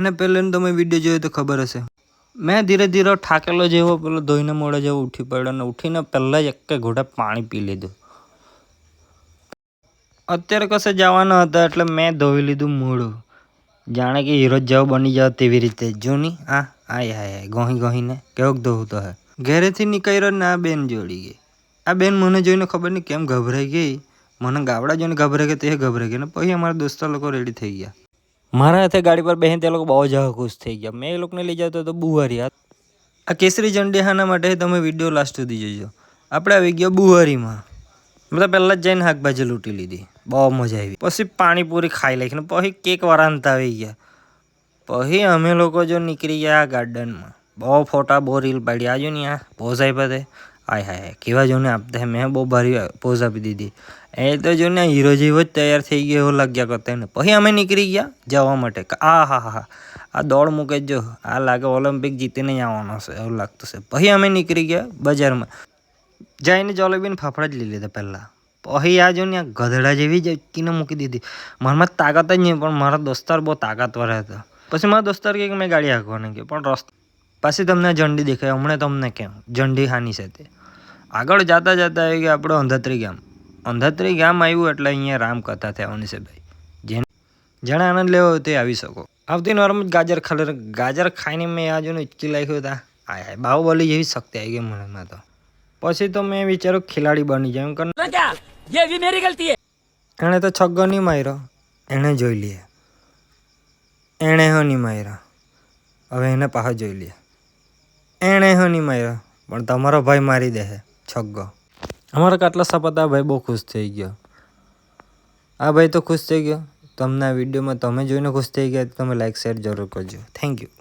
એને પહેલાંનો તમે વિડીયો જોયો તો ખબર હશે, મેં ધીરે ધીરે થાકેલો જેવો પેલો ધોઈને મોડે જેવો ઉઠી પડ્યો અને ઉઠીને પહેલાં જ એક ઘોટા પાણી પી લીધું. અત્યારે કશે જવાના હતા એટલે મેં ધોઈ લીધું મોઢું, જાણે કે હીરો જેવો બની જાવ તેવી રીતે. જોની આય ગોહી ગોહીને કેવોક ધોવું તો હે. ઘરેથી નીકળ્યો ને આ બેન જોડી ગઈ. આ બેન મને જોઈને ખબર નહીં કેમ ગભરાઈ ગઈ, મને ગાવડા જોઈને ગભરાઈ ગઈ તે ગભરાઈ ગઈ ને પછી અમારા દોસ્તો લોકો રેડી થઈ ગયા. મારા હાથે ગાડી પર બેસીને તે લોકો બહુ જ ખુશ થઈ ગયા. મેં એ લોકોને લઈ જતો તો બુહારી. આ કેસરી ઝંડી હાના માટે તમે વિડીયો લાસ્ટ સુધી જોજો. આપણે આવી ગયા બુહારીમાં. મતલબ પહેલાં જ જઈને શાકભાજી લૂંટી લીધી, બહુ મજા આવી. પછી પાણીપુરી ખાઈ લઈને પછી કેક વાળા આવી ગયા. પછી અમે લોકો જો નીકળી ગયા ગાર્ડનમાં. બહુ ફોટા બહુ રીલ પાડી. આજુ ને આ પોઝ આપ્યા તે હાય કેવા જોને આપતા. મેં બહુ ભારી પોઝ આપી દીધી. એ તો જો ને હીરો જેવો જ તૈયાર થઈ ગયો એવું લાગ્યા કરતા ને. પછી અમે નીકળી ગયા જવા માટે. હા આ દોડ મૂકે જો, આ લાગે ઓલિમ્પિક જીતીને જ આવવાનો છે એવું લાગતું છે. પછી અમે નીકળી ગયા બજારમાં, જઈને જલેબીને ફાફડા જ લઈ લીધા પહેલાં. પછી આ જો ને આ ગધડા જેવી જ કીને મૂકી દીધી. મારામાં તાકાત જ નહીં, પણ મારા દોસ્તાર બહુ તાકાતવાર હતા. પછી મારા દોસ્તાર કહે કે મેં ગાડી હાંકવાની ગઈ, પણ રસ્તા પાછી તમને ઝંડી દેખાય. હમણાં તમને કેમ ઝંડી હાની છે તે. આગળ જતા આવી ગયા આપણે અંધાત્રી ગામ. અંધાત્રી ગામ આવ્યું એટલે અહીંયા રામકથા થવાની છે ભાઈ. જેને આનંદ લેવો હોય તે આવી શકો. આવતી નોર્મલ ગાજર ખાઈને મેં આ જોને ઇચકી લાગ્યું હતા. હાય બાહુબલી જેવી શક્તિ આવી ગઈ મનમાં. તો પછી તો મેં વિચાર્યું ખેલાડી બની જાય એમ કરીને. એણે તો છગ્ગો નહીં માર્યો, એણે જોઈ લઈએ. એણે નહીં માર્યો, હવે એને પાછો જોઈ લઈએ. એણે નહીં માર્યો, પણ તમારો ભાઈ મારી દે છગ્ગો. અમારા કાટલા સપાતા ભાઈ બહુ ખુશ થઈ ગયો. આ ભાઈ તો ખુશ થઈ ગયો. તમને આ વિડીયોમાં તમે જોઈને ખુશ થઈ ગયા, તમે લાઈક શેર જરૂર કરજો. Thank you.